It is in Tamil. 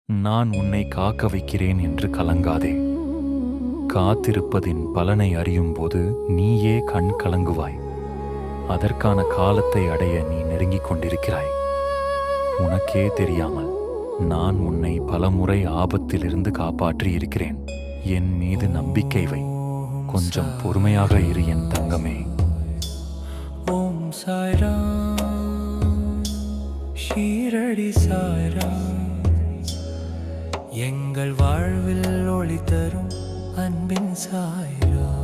நான் உன்னை காக்க வைக்கிறேன் என்று கலங்காதே. காத்திருப்பதின் பலனை அறியும்போது நீயே கண் கலங்குவாய். அதற்கான காலத்தை அடைய நீ நெருங்கிக் கொண்டிருக்கிறாய். உனக்கே தெரியாமல் நான் உன்னை பலமுறை ஆபத்திலிருந்து காப்பாற்றி இருக்கிறேன். என் மீது நம்பிக்கை வை. கொஞ்சம் பொறுமையாக இரு என் தங்கமே. ஓம் சாய்ராம், ஷீரடி சாய்ராம். எங்கள் வாழ்வில் ஒளி தரும் அன்பின் சாய்ராம்.